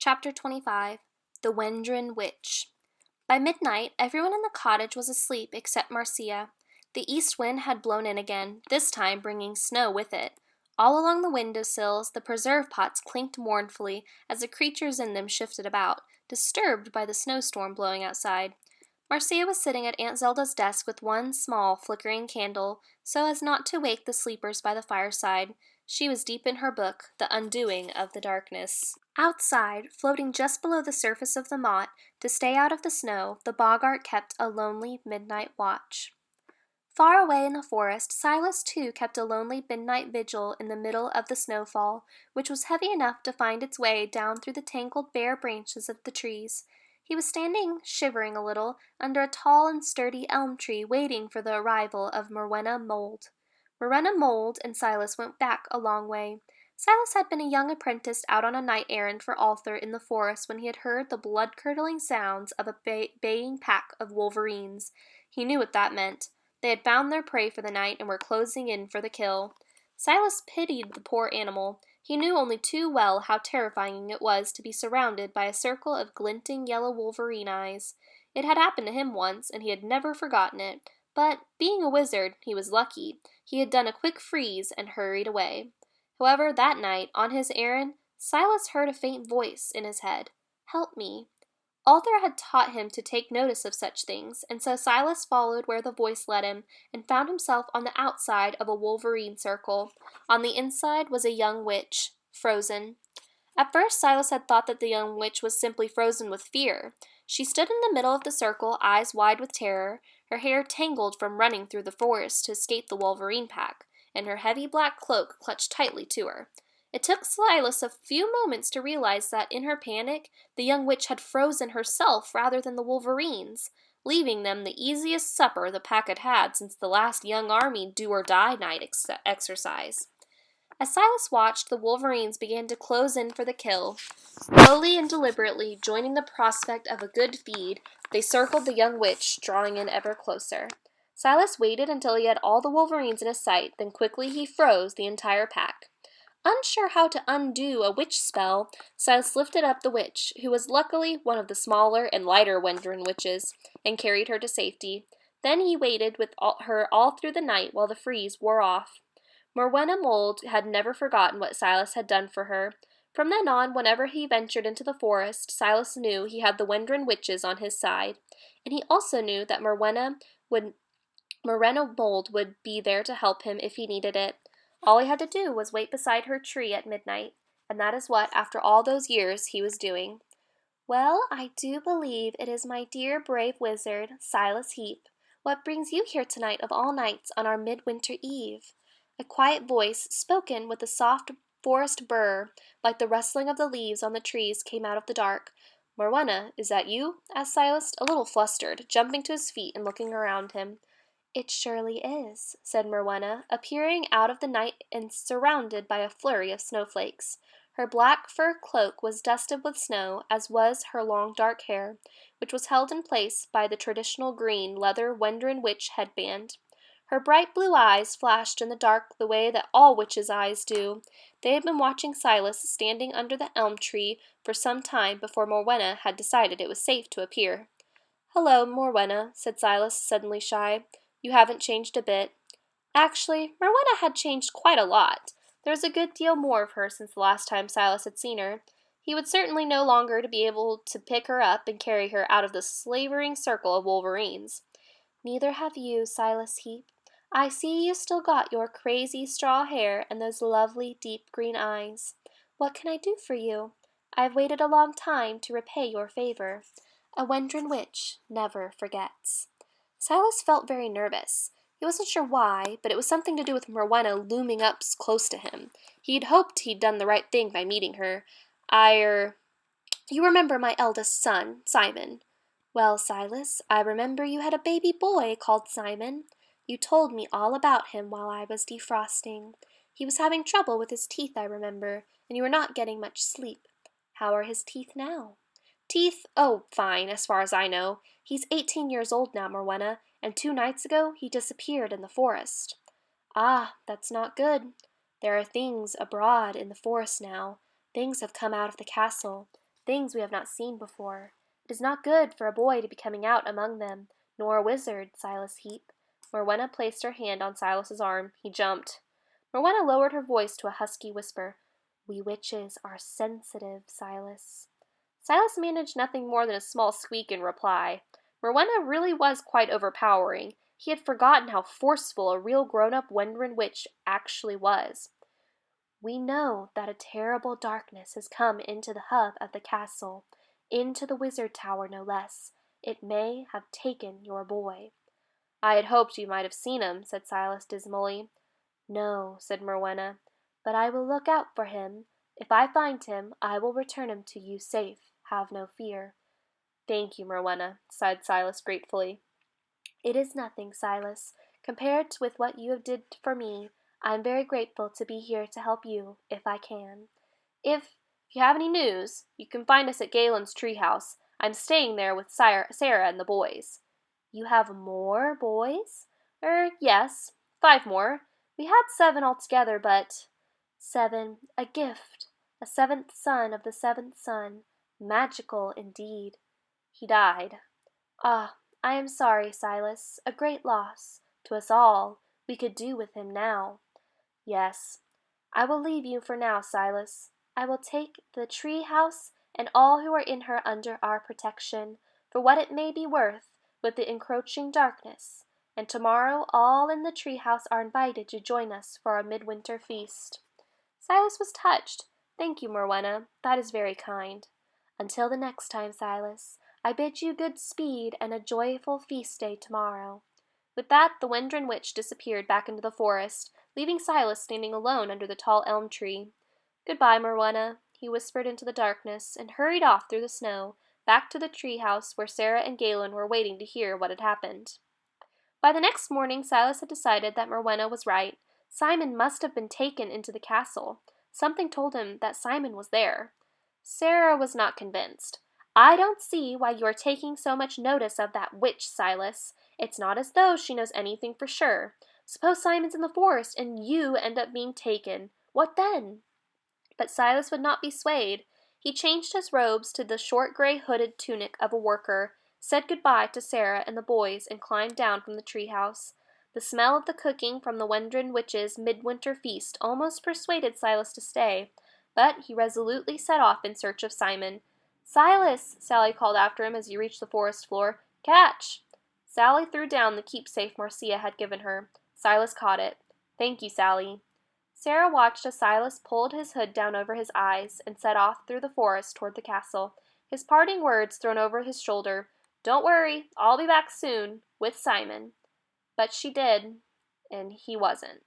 Chapter 25 The Wendron Witch. By midnight, everyone in the cottage was asleep except Marcia. The east wind had blown in again, this time bringing snow with it. All along the windowsills, the preserve pots clinked mournfully as the creatures in them shifted about, disturbed by the snowstorm blowing outside. Marcia was sitting at Aunt Zelda's desk with one small, flickering candle, so as not to wake the sleepers by the fireside. She was deep in her book, The Undoing of the Darkness. Outside, floating just below the surface of the moat, to stay out of the snow, the boggart kept a lonely midnight watch. Far away in the forest, Silas too kept a lonely midnight vigil in the middle of the snowfall, which was heavy enough to find its way down through the tangled bare branches of the trees. He was standing, shivering a little, under a tall and sturdy elm tree, waiting for the arrival of Morwenna Mold. Morwenna Mold and Silas went back a long way. Silas had been a young apprentice out on a night errand for Arthur in the forest when he had heard the blood-curdling sounds of a baying pack of wolverines. He knew what that meant. They had found their prey for the night and were closing in for the kill. Silas pitied the poor animal. He knew only too well how terrifying it was to be surrounded by a circle of glinting yellow wolverine eyes. It had happened to him once, and he had never forgotten it. But, being a wizard, he was lucky. He had done a quick freeze and hurried away. However, that night, on his errand, Silas heard a faint voice in his head. "Help me." Arthur had taught him to take notice of such things, and so Silas followed where the voice led him, and found himself on the outside of a wolverine circle. On the inside was a young witch, frozen. At first Silas had thought that the young witch was simply frozen with fear. She stood in the middle of the circle, eyes wide with terror, her hair tangled from running through the forest to escape the wolverine pack, and her heavy black cloak clutched tightly to her. It took Silas a few moments to realize that, in her panic, the young witch had frozen herself rather than the wolverines, leaving them the easiest supper the pack had had since the last young army do-or-die night exercise. As Silas watched, the wolverines began to close in for the kill. Slowly and deliberately, joining the prospect of a good feed, they circled the young witch, drawing in ever closer. Silas waited until he had all the wolverines in his sight, then quickly he froze the entire pack. Unsure how to undo a witch spell, Silas lifted up the witch, who was luckily one of the smaller and lighter Wendron witches, and carried her to safety. Then he waited with her all through the night while the freeze wore off. Morwenna Mold had never forgotten what Silas had done for her. From then on, whenever he ventured into the forest, Silas knew he had the Wendron witches on his side, and he also knew that Morwenna Mold would be there to help him if he needed it. All he had to do was wait beside her tree at midnight, and that is what, after all those years, he was doing. "Well, I do believe it is my dear brave wizard, Silas Heap. What brings you here tonight of all nights on our midwinter eve?" A quiet voice, spoken with a soft forest burr, like the rustling of the leaves on the trees, came out of the dark. "Morwenna, is that you?" asked Silas, a little flustered, jumping to his feet and looking around him. "It surely is," said Morwenna, appearing out of the night and surrounded by a flurry of snowflakes. Her black fur cloak was dusted with snow, as was her long dark hair, which was held in place by the traditional green leather Wendron Witch headband. Her bright blue eyes flashed in the dark the way that all witches' eyes do. They had been watching Silas standing under the elm tree for some time before Morwenna had decided it was safe to appear. "Hello, Morwenna," said Silas, suddenly shy. "You haven't changed a bit." Actually, Morwenna had changed quite a lot. There was a good deal more of her since the last time Silas had seen her. He would certainly no longer be able to pick her up and carry her out of the slavering circle of wolverines. "Neither have you, Silas Heap. I see you still got your crazy straw hair and those lovely deep green eyes. What can I do for you? I've waited a long time to repay your favor. A Wendron witch never forgets." Silas felt very nervous. He wasn't sure why, but it was something to do with Morwenna looming up close to him. He'd hoped he'd done the right thing by meeting her. You remember my eldest son, Simon." "Well, Silas, I remember you had a baby boy called Simon. You told me all about him while I was defrosting. He was having trouble with his teeth, I remember, and you were not getting much sleep. How are his teeth now?" "Teeth? Oh, fine, as far as I know. He's 18 years old now, Morwenna, and 2 nights ago he disappeared in the forest." "Ah, that's not good. There are things abroad in the forest now. Things have come out of the castle. things we have not seen before. It is not good for a boy to be coming out among them, nor a wizard, Silas Heap. Morwenna placed her hand on Silas's arm. He jumped. Morwenna lowered her voice to a husky whisper. We witches are sensitive, Silas. Silas managed nothing more than a small squeak in reply. Morwenna really was quite overpowering. He had forgotten how forceful a real grown-up Wendron Witch actually was. We know that a terrible darkness has come into the hub of the castle, into the wizard tower no less. It may have taken your boy. I had hoped you might have seen him, said Silas dismally. No, said Morwenna, but I will look out for him. If I find him, I will return him to you safe. Have no fear. Thank you, Morwenna, sighed Silas gratefully. It is nothing, Silas. Compared with what you have did for me, I am very grateful to be here to help you, if I can. If you have any news, you can find us at Galen's treehouse. I'm staying there with Sarah and the boys. You have more boys? Yes, 5 more. We had 7 altogether, but 7, a gift, a 7th son of the 7th son. Magical indeed. He died. Ah, I am sorry, Silas. A great loss. To us all. We could do with him now. Yes. I will leave you for now, Silas. I will take the tree house and all who are in her under our protection, for what it may be worth, with the encroaching darkness, and tomorrow all in the tree house are invited to join us for our midwinter feast. Silas was touched. Thank you, Morwenna. That is very kind. Until the next time, Silas, I bid you good speed and a joyful feast day tomorrow. With that, the Wendron Witch disappeared back into the forest, leaving Silas standing alone under the tall elm tree. Goodbye, Morwenna, he whispered into the darkness, and hurried off through the snow, back to the tree house where Sarah and Galen were waiting to hear what had happened. By the next morning, Silas had decided that Morwenna was right. Simon must have been taken into the castle. Something told him that Simon was there. Sarah was not convinced. I don't see why you are taking so much notice of that witch, Silas. It's not as though she knows anything for sure. Suppose Simon's in the forest and you end up being taken. What then? But Silas would not be swayed. He changed his robes to the short gray hooded tunic of a worker, said goodbye to Sarah and the boys, and climbed down from the treehouse. The smell of the cooking from the Wendron Witch's midwinter feast almost persuaded Silas to stay, but he resolutely set off in search of Simon. Silas, Sally called after him as he reached the forest floor. Catch! Sally threw down the keepsake Marcia had given her. Silas caught it. Thank you, Sally. Sarah watched as Silas pulled his hood down over his eyes and set off through the forest toward the castle, his parting words thrown over his shoulder. Don't worry, I'll be back soon, with Simon. But she did, and he wasn't.